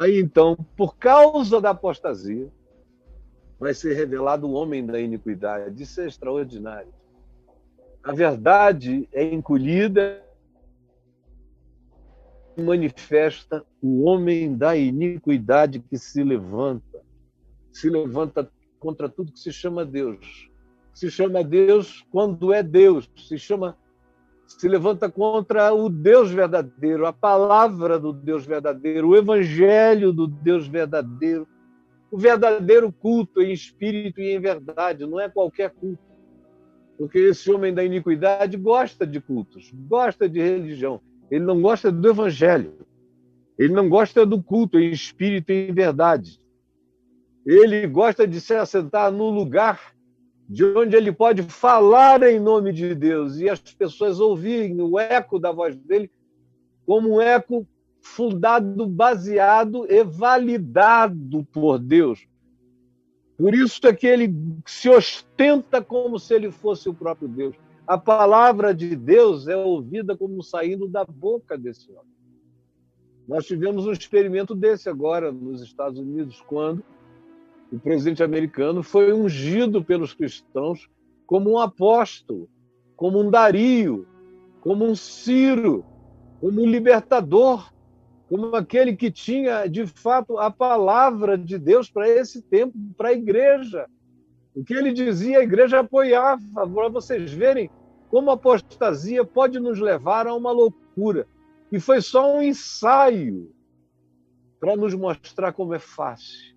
Aí então, por causa da apostasia, vai ser revelado o homem da iniquidade. Isso é extraordinário. A verdade é encolhida e manifesta o homem da iniquidade que se levanta contra tudo que se chama Deus. Se chama Deus quando é Deus, se levanta contra o Deus verdadeiro, a palavra do Deus verdadeiro, o evangelho do Deus verdadeiro, o verdadeiro culto em espírito e em verdade, não é qualquer culto. Porque esse homem da iniquidade gosta de cultos, gosta de religião, ele não gosta do evangelho, ele não gosta do culto em espírito e em verdade. Ele gosta de se assentar no lugar de onde ele pode falar em nome de Deus e as pessoas ouvirem o eco da voz dele como um eco fundado, baseado e validado por Deus. Por isso é que ele se ostenta como se ele fosse o próprio Deus. A palavra de Deus é ouvida como saindo da boca desse homem. Nós tivemos um experimento desse agora nos Estados Unidos, quando o presidente americano foi ungido pelos cristãos como um apóstolo, como um Dario, como um Ciro, como um libertador, como aquele que tinha, de fato, a palavra de Deus para esse tempo, para a igreja. O que ele dizia, a igreja apoiava, para vocês verem como a apostasia pode nos levar a uma loucura. E foi só um ensaio para nos mostrar como é fácil.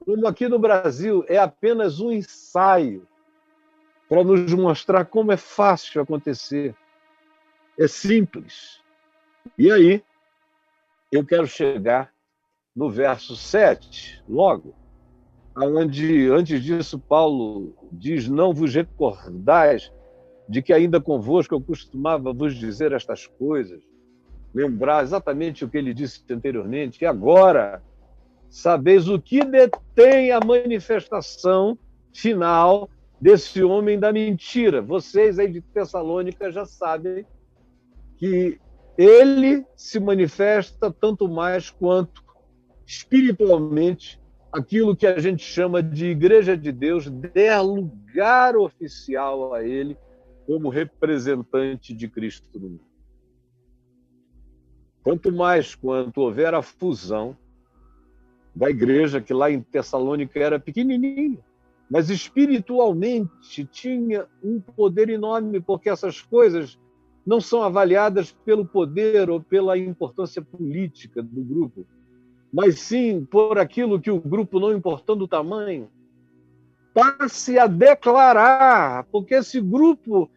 Como aqui no Brasil é apenas um ensaio para nos mostrar como é fácil acontecer. É simples. E aí, eu quero chegar no verso 7, logo, onde, antes disso, Paulo diz: não vos recordais de que ainda convosco eu costumava vos dizer estas coisas, lembrar exatamente o que ele disse anteriormente, que agora sabeis o que detém a manifestação final desse homem da mentira. Vocês aí de Tessalônica já sabem que ele se manifesta tanto mais quanto espiritualmente aquilo que a gente chama de Igreja de Deus der lugar oficial a ele como representante de Cristo no mundo. Quanto mais quanto houver a fusão da igreja, que lá em Tessalônica era pequenininha, mas espiritualmente tinha um poder enorme, porque essas coisas não são avaliadas pelo poder ou pela importância política do grupo, mas sim por aquilo que o grupo, não importando o tamanho, passe a declarar, porque esse grupo,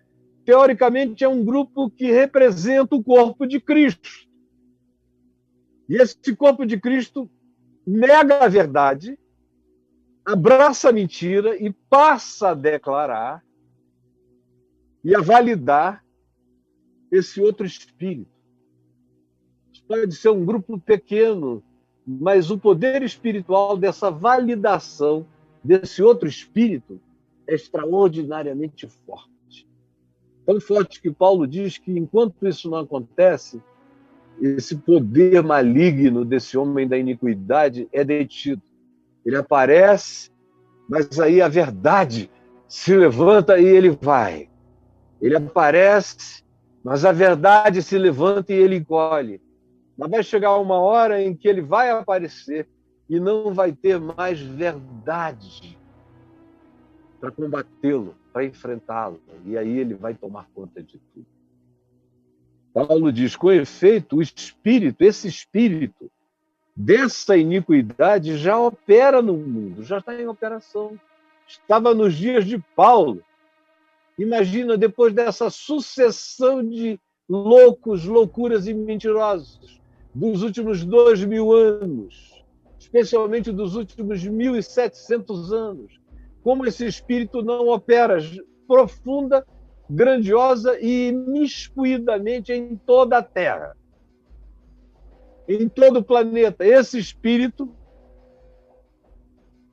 teoricamente, é um grupo que representa o corpo de Cristo. E esse corpo de Cristo nega a verdade, abraça a mentira e passa a declarar e a validar esse outro espírito. Pode ser um grupo pequeno, mas o poder espiritual dessa validação desse outro espírito é extraordinariamente forte. Tão forte que Paulo diz que, enquanto isso não acontece, esse poder maligno desse homem da iniquidade é detido. Ele aparece, mas aí a verdade se levanta e ele vai. Ele aparece, mas a verdade se levanta e ele encolhe. Mas vai chegar uma hora em que ele vai aparecer e não vai ter mais verdade para combatê-lo, para enfrentá-lo. E aí ele vai tomar conta de tudo. Paulo diz: com efeito, o espírito, esse espírito dessa iniquidade já opera no mundo, já está em operação. Estava nos dias de Paulo. Imagina, depois dessa sucessão de loucos, loucuras e mentirosos dos últimos 2000 anos, especialmente dos últimos 1700 anos, como esse espírito não opera profunda, grandiosa e imiscuidamente em toda a Terra, em todo o planeta. Esse espírito,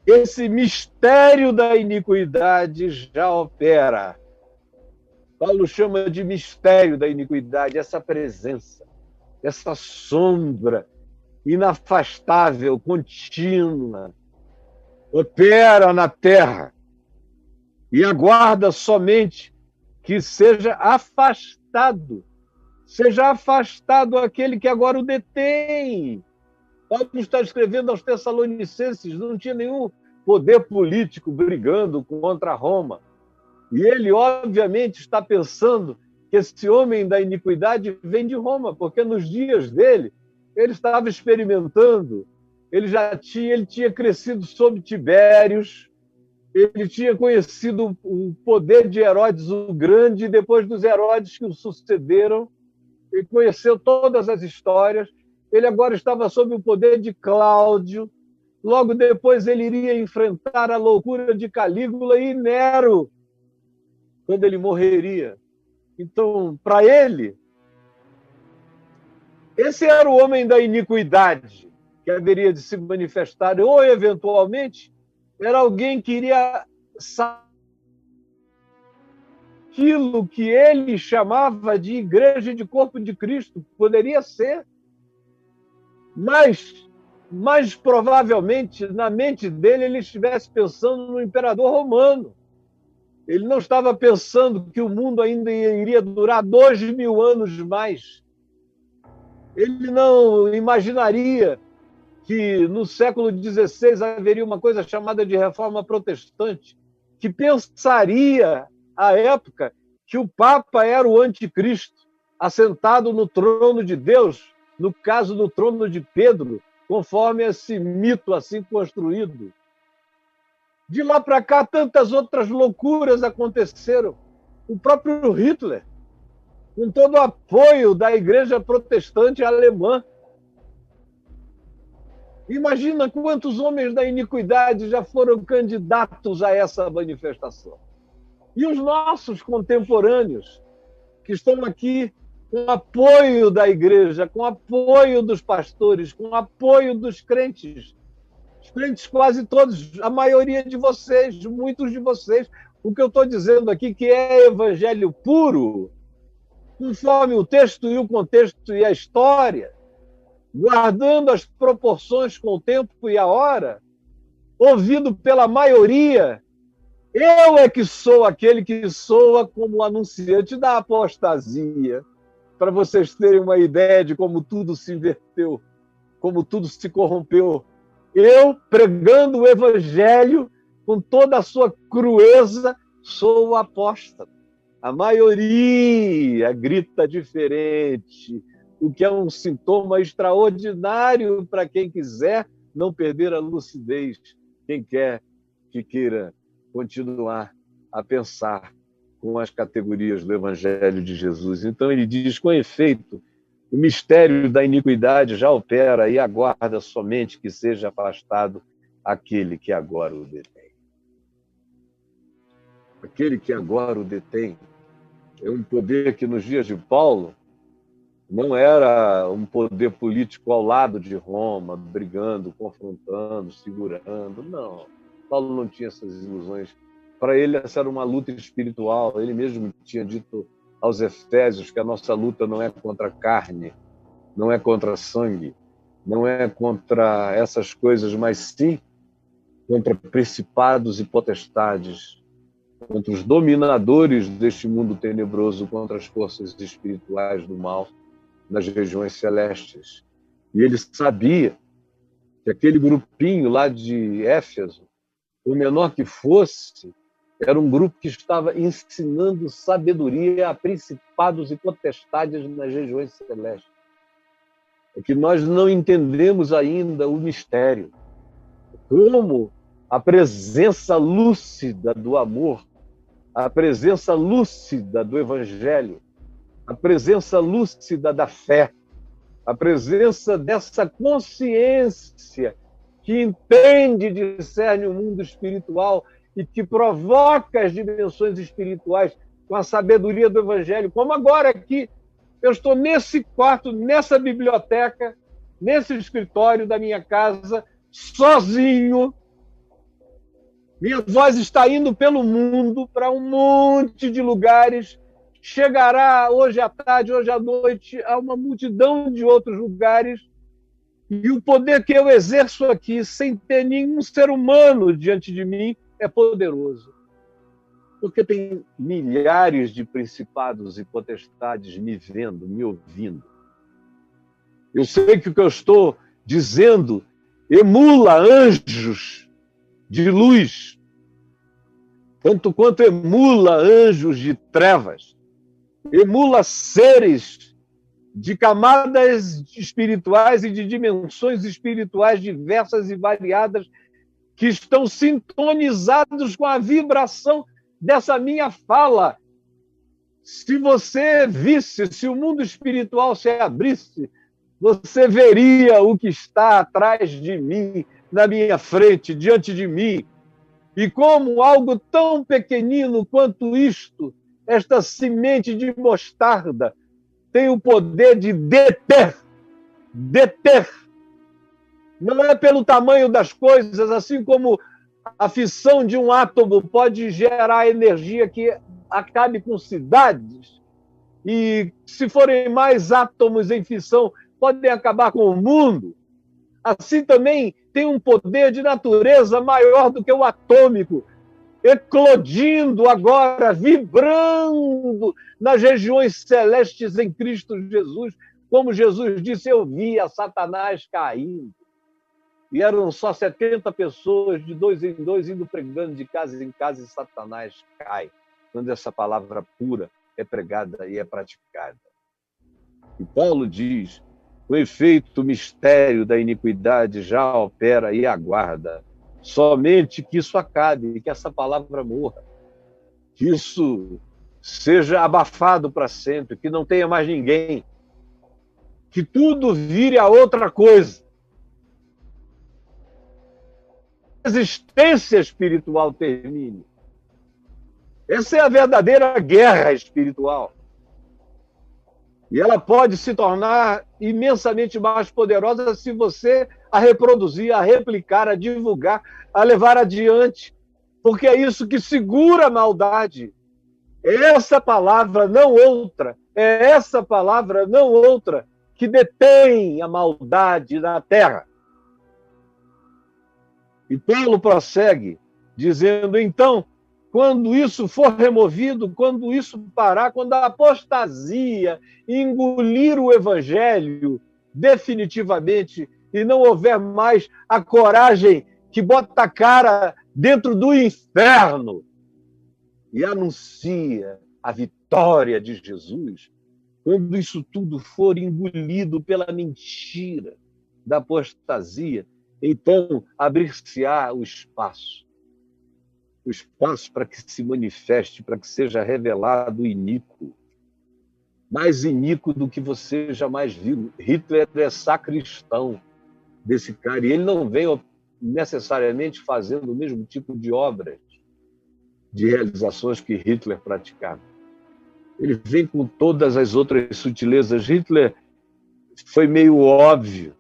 esse mistério da iniquidade já opera. Paulo chama de mistério da iniquidade essa presença, essa sombra inafastável, contínua, opera na terra e aguarda somente que seja afastado aquele que agora o detém. Paulo está escrevendo aos Tessalonicenses, não tinha nenhum poder político brigando contra Roma. E ele, obviamente, está pensando que esse homem da iniquidade vem de Roma, porque nos dias dele, ele estava experimentando, ele tinha crescido sob Tibérios, ele tinha conhecido o poder de Herodes o Grande, e depois dos Herodes que o sucederam, ele conheceu todas as histórias. Ele agora estava sob o poder de Cláudio. Logo depois ele iria enfrentar a loucura de Calígula e Nero, quando ele morreria. Então, para ele, esse era o homem da iniquidade que haveria de se manifestar, ou eventualmente era alguém que iria saber aquilo que ele chamava de igreja e de corpo de Cristo. Poderia ser, mas mais provavelmente na mente dele ele estivesse pensando no imperador romano. Ele não estava pensando que o mundo ainda iria durar 2000 anos mais. Ele não imaginaria que no século XVI haveria uma coisa chamada de reforma protestante, que pensaria, à época, que o Papa era o anticristo, assentado no trono de Deus, no caso do trono de Pedro, conforme esse mito assim construído. De lá para cá, tantas outras loucuras aconteceram. O próprio Hitler, com todo o apoio da igreja protestante alemã. Imagina quantos homens da iniquidade já foram candidatos a essa manifestação. E os nossos contemporâneos, que estão aqui com apoio da igreja, com apoio dos pastores, com apoio dos crentes. Os crentes quase todos, a maioria de vocês, muitos de vocês. O que eu estou dizendo aqui que é evangelho puro, conforme o texto e o contexto e a história, guardando as proporções com o tempo e a hora, ouvido pela maioria. Eu é que sou aquele que soa como anunciante da apostasia, para vocês terem uma ideia de como tudo se inverteu, como tudo se corrompeu. Eu, pregando o evangelho com toda a sua crueza, sou o apóstolo. A maioria grita diferente, o que é um sintoma extraordinário para quem quiser não perder a lucidez, quem quer que queira continuar a pensar com as categorias do Evangelho de Jesus. Então ele diz, com efeito, o mistério da iniquidade já opera e aguarda somente que seja afastado aquele que agora o detém. Aquele que agora o detém é um poder que nos dias de Paulo não era um poder político ao lado de Roma, brigando, confrontando, segurando. Não. Paulo não tinha essas ilusões. Para ele, essa era uma luta espiritual. Ele mesmo tinha dito aos Efésios que a nossa luta não é contra a carne, não é contra sangue, não é contra essas coisas, mas sim contra principados e potestades, contra os dominadores deste mundo tenebroso, contra as forças espirituais do mal nas regiões celestes. E ele sabia que aquele grupinho lá de Éfeso, o menor que fosse, era um grupo que estava ensinando sabedoria a principados e potestades nas regiões celestes. É que nós não entendemos ainda o mistério. Como a presença lúcida do amor, a presença lúcida do evangelho, a presença lúcida da fé, a presença dessa consciência que entende e discerne o mundo espiritual e que provoca as dimensões espirituais com a sabedoria do Evangelho. Como agora aqui, eu estou nesse quarto, nessa biblioteca, nesse escritório da minha casa, sozinho. Minha voz está indo pelo mundo para um monte de lugares. Chegará hoje à tarde, hoje à noite, a uma multidão de outros lugares. E o poder que eu exerço aqui, sem ter nenhum ser humano diante de mim, é poderoso. Porque tem milhares de principados e potestades me vendo, me ouvindo. Eu sei que o que eu estou dizendo emula anjos de luz, tanto quanto emula anjos de trevas, emula seres de camadas espirituais e de dimensões espirituais diversas e variadas que estão sintonizados com a vibração dessa minha fala. Se você visse, se o mundo espiritual se abrisse, você veria o que está atrás de mim, na minha frente, diante de mim. E como algo tão pequenino quanto isto, esta semente de mostarda, tem o poder de deter. Não é pelo tamanho das coisas, assim como a fissão de um átomo pode gerar energia que acabe com cidades. E se forem mais átomos em fissão, podem acabar com o mundo. Assim também tem um poder de natureza maior do que o atômico, eclodindo agora, vibrando nas regiões celestes em Cristo Jesus. Como Jesus disse, eu via Satanás caindo. E eram só 70 pessoas, de 2 em 2, indo pregando de casa em casa, e Satanás cai, quando essa palavra pura é pregada e é praticada. E Paulo diz, o efeito, o mistério da iniquidade já opera e aguarda. Somente que isso acabe, que essa palavra morra, que isso seja abafado para sempre, que não tenha mais ninguém, que tudo vire a outra coisa. A existência espiritual termine. Essa é a verdadeira guerra espiritual. E ela pode se tornar imensamente mais poderosa se você a reproduzir, a replicar, a divulgar, a levar adiante. Porque é isso que segura a maldade. É essa palavra, não outra. É essa palavra, não outra, que detém a maldade na terra. E Paulo prossegue, dizendo, então, quando isso for removido, quando isso parar, quando a apostasia engolir o evangelho definitivamente e não houver mais a coragem que bota a cara dentro do inferno e anuncia a vitória de Jesus, quando isso tudo for engolido pela mentira da apostasia, então abrir-se-á o espaço para que se manifeste, para que seja revelado o iníquo, mais iníquo do que você jamais viu. Hitler é sacristão desse cara, e ele não vem necessariamente fazendo o mesmo tipo de obras, de realizações que Hitler praticava. Ele vem com todas as outras sutilezas. Hitler foi meio óbvio,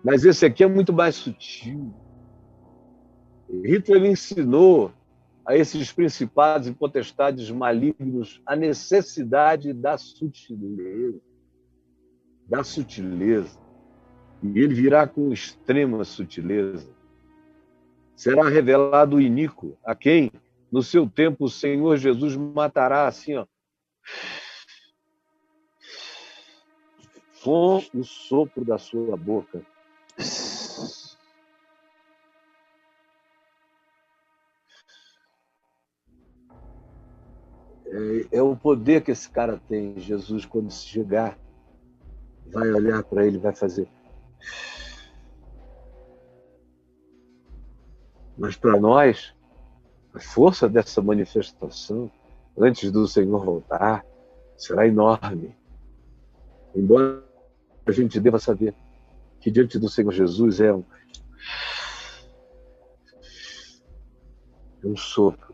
mas esse aqui é muito mais sutil. Hitler ensinou a esses principados e potestades malignos a necessidade da sutileza. Da sutileza. E ele virá com extrema sutileza. Será revelado o iníquo, a quem, no seu tempo, o Senhor Jesus matará assim, ó, com o sopro da sua boca. É o poder que esse cara tem. Jesus, quando se chegar, vai olhar para ele, vai fazer. Mas para nós, a força dessa manifestação, antes do Senhor voltar, será enorme. Embora a gente deva saber que diante do Senhor Jesus é um sopro.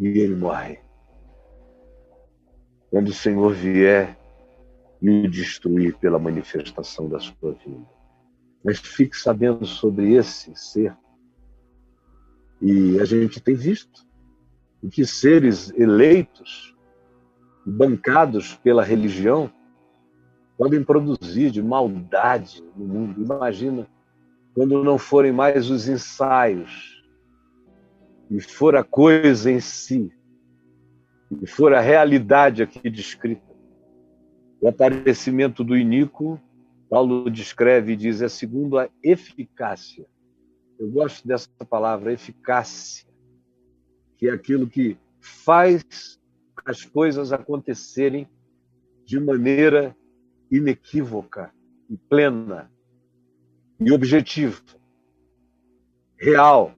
E ele morre. Quando o Senhor vier e o destruir pela manifestação da sua vida. Mas fique sabendo sobre esse ser. E a gente tem visto que seres eleitos, bancados pela religião, podem produzir de maldade no mundo. Imagina quando não forem mais os ensaios e for a coisa em si, e for a realidade aqui descrita. O aparecimento do iníquo, Paulo descreve e diz, é segundo a eficácia. Eu gosto dessa palavra, eficácia, que é aquilo que faz as coisas acontecerem de maneira inequívoca e plena e objetiva, real,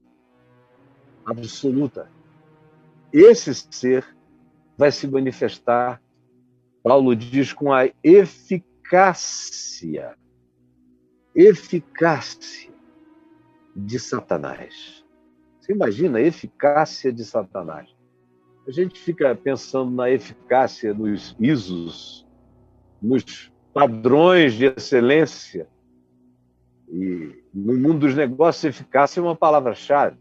absoluta. Esse ser vai se manifestar, Paulo diz, com a eficácia de Satanás. Você imagina a eficácia de Satanás? A gente fica pensando na eficácia dos ISOs, nos padrões de excelência. E no mundo dos negócios, eficácia é uma palavra-chave.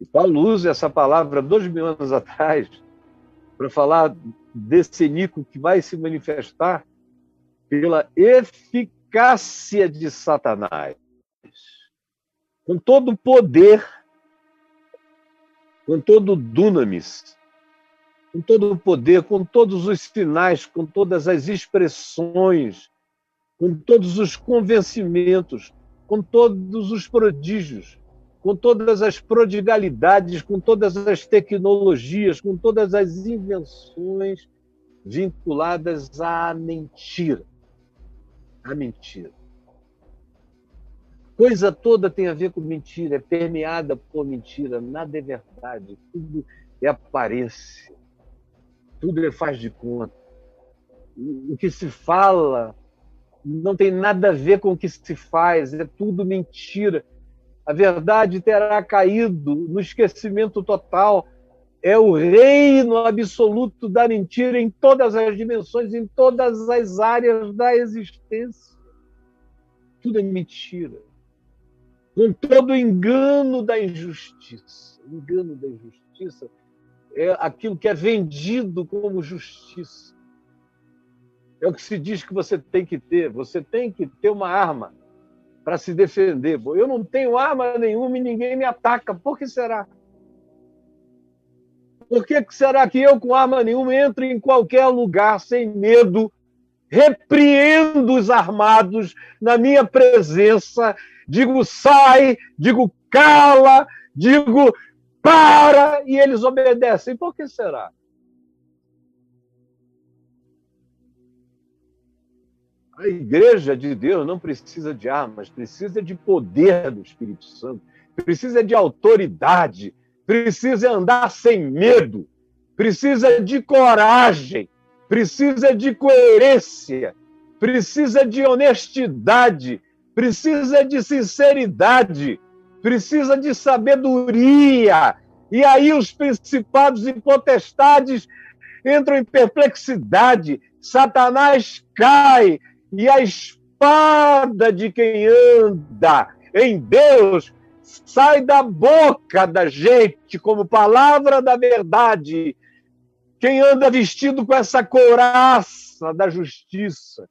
E Paulo usa essa palavra 2000 anos atrás para falar desse iníquo que vai se manifestar pela eficácia de Satanás. Com todo o poder, com todo o dunamis, com todo o poder, com todos os sinais, com todas as expressões, com todos os convencimentos, com todos os prodígios, com todas as prodigalidades, com todas as tecnologias, com todas as invenções vinculadas à mentira. A mentira. Coisa toda tem a ver com mentira, é permeada por mentira, nada é verdade, tudo é aparência, tudo é faz de conta. O que se fala não tem nada a ver com o que se faz, é tudo mentira. A verdade terá caído no esquecimento total. É o reino absoluto da mentira em todas as dimensões, em todas as áreas da existência. Tudo é mentira. Com todo o engano da injustiça. O engano da injustiça é aquilo que é vendido como justiça. É o que se diz que você tem que ter. Você tem que ter uma arma para se defender. Eu não tenho arma nenhuma e ninguém me ataca. Por que será? Por que será que eu, com arma nenhuma, entro em qualquer lugar sem medo, repreendo os armados na minha presença, digo sai, digo cala, digo para, e eles obedecem? Por que será? A igreja de Deus não precisa de armas, precisa de poder do Espírito Santo, precisa de autoridade, precisa andar sem medo, precisa de coragem, precisa de coerência, precisa de honestidade, precisa de sinceridade, precisa de sabedoria. E aí os principados e potestades entram em perplexidade, Satanás cai, e a espada de quem anda em Deus sai da boca da gente como palavra da verdade. Quem anda vestido com essa couraça da justiça,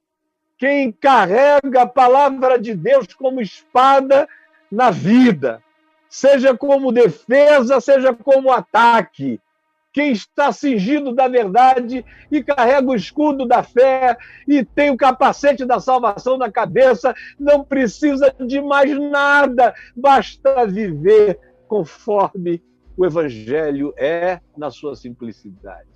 quem carrega a palavra de Deus como espada na vida, seja como defesa, seja como ataque. Quem está cingido da verdade e carrega o escudo da fé e tem o capacete da salvação na cabeça, não precisa de mais nada, basta viver conforme o Evangelho é na sua simplicidade.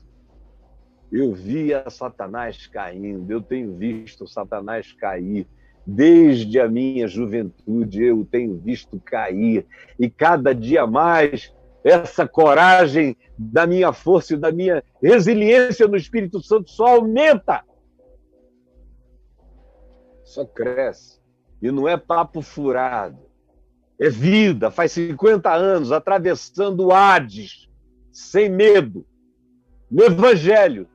Eu via Satanás caindo, eu tenho visto Satanás cair. Desde a minha juventude eu tenho visto cair. E cada dia mais essa coragem da minha força e da minha resiliência no Espírito Santo só aumenta. Só cresce. E não é papo furado. É vida. Faz 50 anos atravessando o Hades, sem medo, no Evangelho.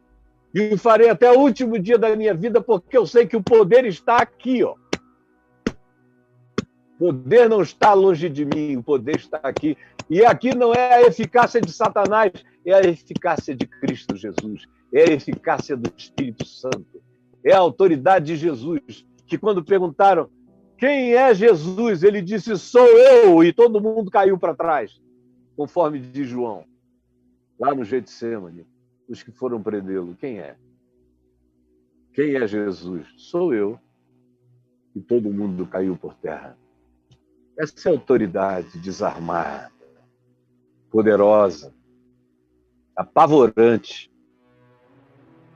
E o farei até o último dia da minha vida, porque eu sei que o poder está aqui, ó. O poder não está longe de mim, o poder está aqui. E aqui não é a eficácia de Satanás, é a eficácia de Cristo Jesus. É a eficácia do Espírito Santo. É a autoridade de Jesus, que quando perguntaram quem é Jesus, ele disse, sou eu, e todo mundo caiu para trás, conforme diz João, lá no Getsêmani, os que foram prendê-lo. Quem é? Quem é Jesus? Sou eu. E todo mundo caiu por terra. Essa é a autoridade desarmada, poderosa, apavorante.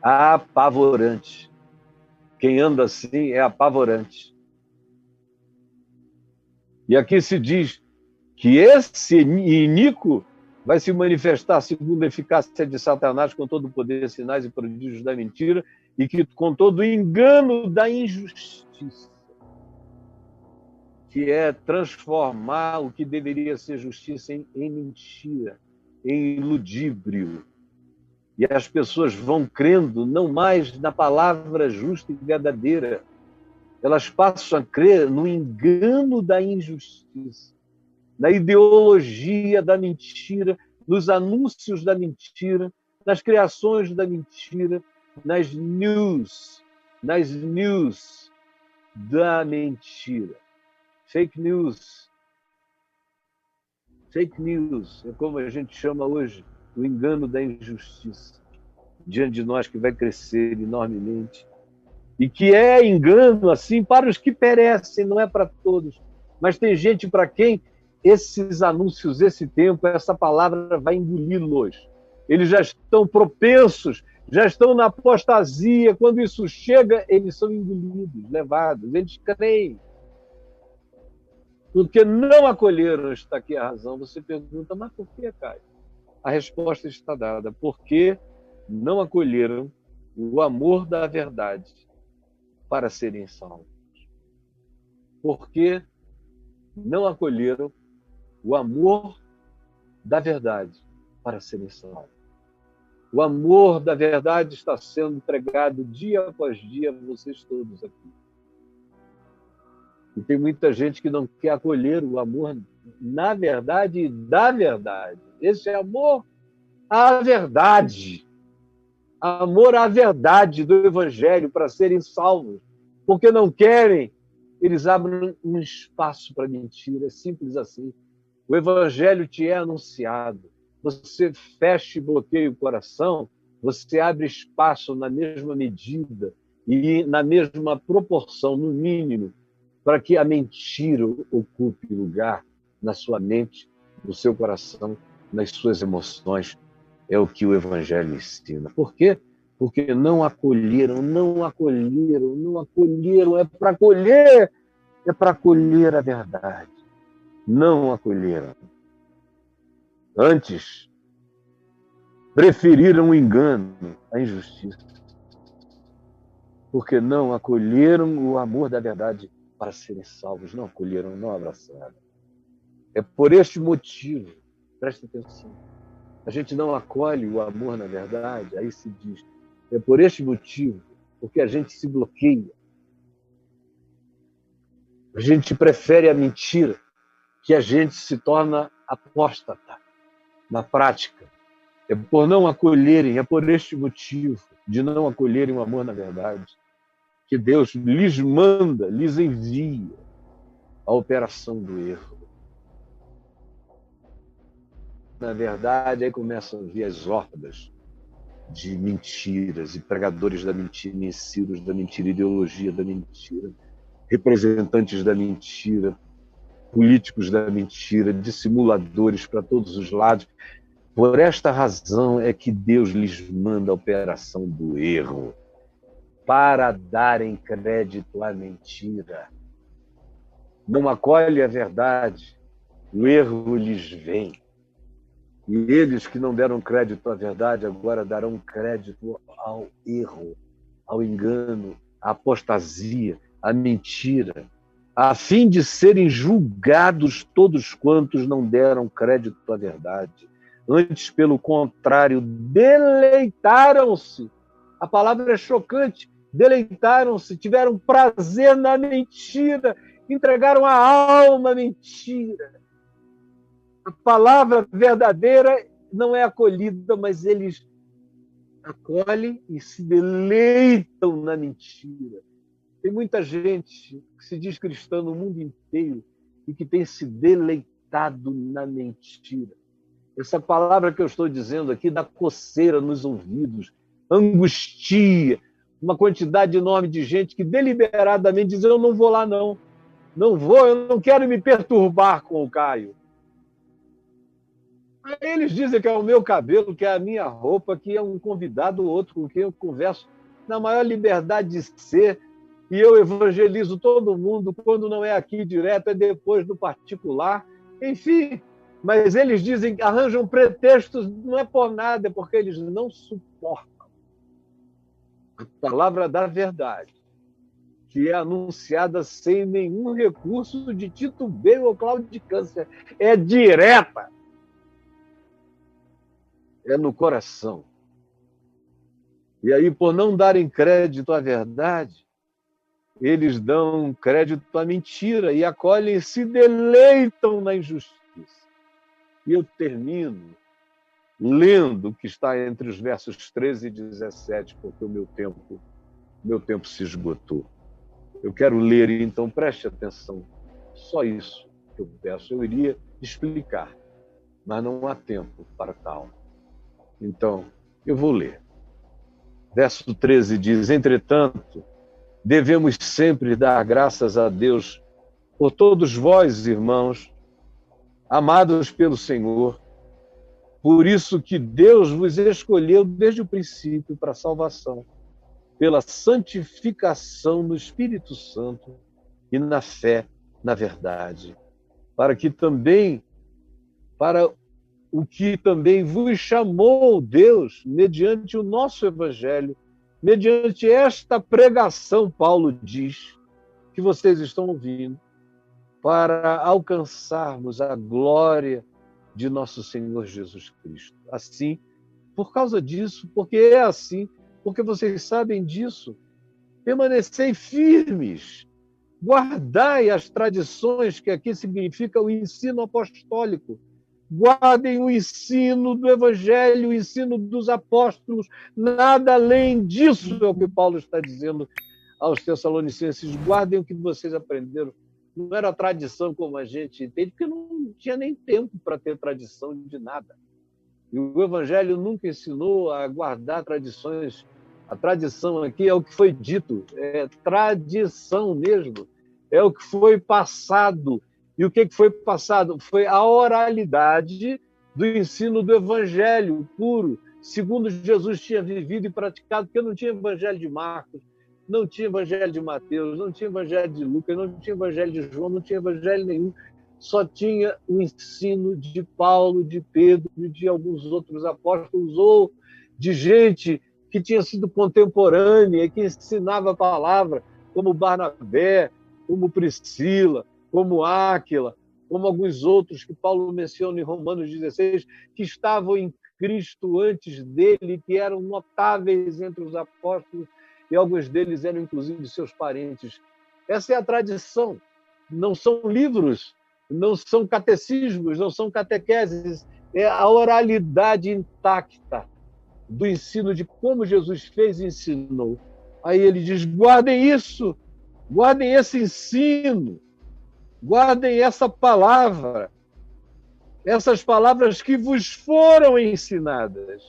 Apavorante. Quem anda assim é apavorante. E aqui se diz que esse iníquo vai se manifestar segundo a eficácia de Satanás com todo o poder, sinais e prodígios da mentira e que com todo o engano da injustiça, que é transformar o que deveria ser justiça em mentira, em ludíbrio. E as pessoas vão crendo não mais na palavra justa e verdadeira, elas passam a crer no engano da injustiça, na ideologia da mentira, nos anúncios da mentira, nas criações da mentira, nas news da mentira. Fake news. Fake news é como a gente chama hoje o engano da injustiça diante de nós, que vai crescer enormemente. E que é engano, assim, para os que perecem, não é para todos. Mas tem gente para quem esses anúncios, esse tempo, essa palavra vai engoli-los. Eles já estão propensos, já estão na apostasia. Quando isso chega, eles são engolidos, levados. Eles creem. Porque não acolheram, está aqui a razão. Você pergunta, mas por que, Caio? A resposta está dada. Porque não acolheram o amor da verdade para serem salvos. Porque não acolheram o amor da verdade para serem salvos. O amor da verdade está sendo entregado dia após dia a vocês todos aqui. E tem muita gente que não quer acolher o amor na verdade e da verdade. Esse é amor à verdade. Amor à verdade do Evangelho para serem salvos. Porque não querem, eles abrem um espaço para mentira. É simples assim. O Evangelho te é anunciado. Você fecha e bloqueia o coração, você abre espaço na mesma medida e na mesma proporção, no mínimo, para que a mentira ocupe lugar na sua mente, no seu coração, nas suas emoções. É o que o Evangelho ensina. Por quê? Porque não acolheram. É para acolher a verdade. Não acolheram. Antes, preferiram o engano, a injustiça. Porque não acolheram o amor da verdade para serem salvos. Não acolheram, não abraçaram. É por este motivo, presta atenção, a gente não acolhe o amor na verdade, aí se diz, é por este motivo, porque a gente se bloqueia. A gente prefere a mentira, que a gente se torna apóstata na prática. É por não acolherem, é por este motivo de não acolherem o amor na verdade, que Deus lhes manda, lhes envia a operação do erro. Na verdade, aí começam a vir as hordas de mentiras e pregadores da mentira, menseiros da mentira, ideologia da mentira, representantes da mentira, políticos da mentira, dissimuladores para todos os lados. Por esta razão é que Deus lhes manda a operação do erro, para darem crédito à mentira. Não acolhe a verdade, o erro lhes vem. E eles que não deram crédito à verdade, agora darão crédito ao erro, ao engano, à apostasia, à mentira, a fim de serem julgados todos quantos não deram crédito à verdade. Antes, pelo contrário, deleitaram-se. A palavra é chocante. Deleitaram-se, tiveram prazer na mentira, entregaram a alma à mentira. A palavra verdadeira não é acolhida, mas eles acolhem e se deleitam na mentira. Tem muita gente que se diz cristã no mundo inteiro e que tem se deleitado na mentira. Essa palavra que eu estou dizendo aqui dá coceira nos ouvidos, angustia uma quantidade enorme de gente que deliberadamente diz: eu não vou lá não, não vou, eu não quero me perturbar com o Caio. Aí eles dizem que é o meu cabelo, que é a minha roupa, que é um convidado ou outro com quem eu converso na maior liberdade de ser, e eu evangelizo todo mundo, quando não é aqui direto, é depois do particular, enfim. Mas eles dizem, arranjam pretextos, não é por nada, é porque eles não suportam a palavra da verdade, que é anunciada sem nenhum recurso de titubeio ou claudicância, é direta, é no coração. E aí, por não darem crédito à verdade, eles dão crédito à mentira e acolhem e se deleitam na injustiça. E eu termino lendo o que está entre os versos 13 e 17, porque o meu tempo se esgotou. Eu quero ler, então preste atenção. Só isso que eu peço. Eu iria explicar, mas não há tempo para tal. Então, eu vou ler. Verso 13 diz: entretanto, devemos sempre dar graças a Deus por todos vós, irmãos, amados pelo Senhor, por isso que Deus vos escolheu desde o princípio para a salvação, pela santificação no Espírito Santo e na fé, na verdade, para o que também vos chamou Deus mediante o nosso Evangelho, mediante esta pregação, Paulo diz, que vocês estão ouvindo, para alcançarmos a glória de nosso Senhor Jesus Cristo. Assim, por causa disso, porque é assim, porque vocês sabem disso, permanecei firmes, guardai as tradições, que aqui significa o ensino apostólico, guardem o ensino do Evangelho, o ensino dos apóstolos, nada além disso é o que Paulo está dizendo aos Tessalonicenses. Guardem o que vocês aprenderam. Não era tradição como a gente entende, porque não tinha nem tempo para ter tradição de nada. E o Evangelho nunca ensinou a guardar tradições. A tradição aqui é o que foi dito, é tradição mesmo, é o que foi passado. E o que foi passado? Foi a oralidade do ensino do Evangelho puro, segundo Jesus tinha vivido e praticado, porque não tinha Evangelho de Marcos, não tinha Evangelho de Mateus, não tinha Evangelho de Lucas, não tinha Evangelho de João, não tinha Evangelho nenhum, só tinha o ensino de Paulo, de Pedro, de alguns outros apóstolos, ou de gente que tinha sido contemporânea, que ensinava a palavra, como Barnabé, como Priscila, como Áquila, como alguns outros que Paulo menciona em Romanos 16, que estavam em Cristo antes dele, que eram notáveis entre os apóstolos, e alguns deles eram, inclusive, seus parentes. Essa é a tradição. Não são livros, não são catecismos, não são catequeses, é a oralidade intacta do ensino de como Jesus fez e ensinou. Aí ele diz: guardem isso, guardem esse ensino, guardem essa palavra, essas palavras que vos foram ensinadas,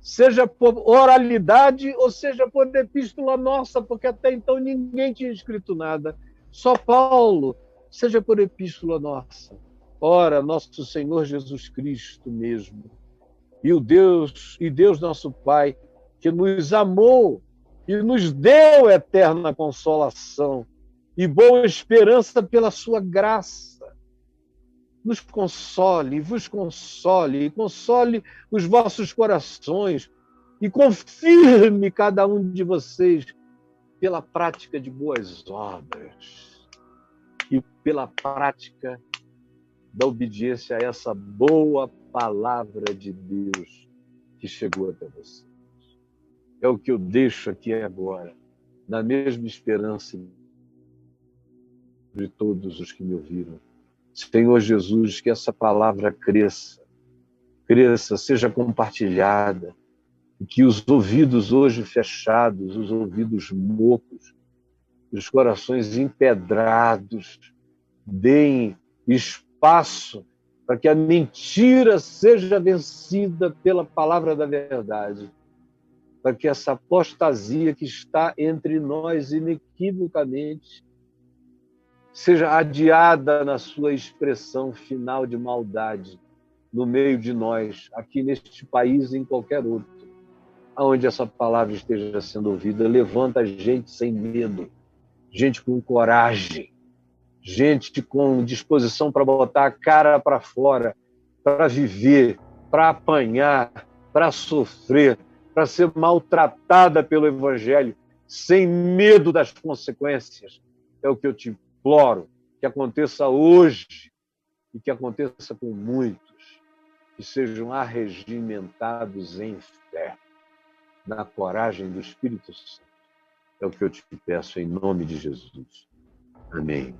seja por oralidade ou seja por epístola nossa, porque até então ninguém tinha escrito nada, só Paulo, seja por epístola nossa. Ora, nosso Senhor Jesus Cristo mesmo, e Deus nosso Pai, que nos amou e nos deu eterna consolação e boa esperança pela sua graça, nos console, vos console, e console os vossos corações, e confirme cada um de vocês pela prática de boas obras e pela prática da obediência a essa boa palavra de Deus que chegou até vocês. É o que eu deixo aqui agora, na mesma esperança de todos os que me ouviram. Senhor Jesus, que essa palavra cresça, seja compartilhada, E que os ouvidos hoje fechados, os ouvidos mocos, os corações empedrados, deem espaço para que a mentira seja vencida pela palavra da verdade, para que essa apostasia que está entre nós inequivocamente seja adiada na sua expressão final de maldade no meio de nós, aqui neste país e em qualquer outro, aonde essa palavra esteja sendo ouvida. Levanta gente sem medo, gente com coragem, gente com disposição para botar a cara para fora, para viver, para apanhar, para sofrer, para ser maltratada pelo Evangelho, sem medo das consequências. É o que eu te imploro, que aconteça hoje e que aconteça com muitos, que sejam arregimentados em fé, na coragem do Espírito Santo. É o que eu te peço em nome de Jesus. Amém.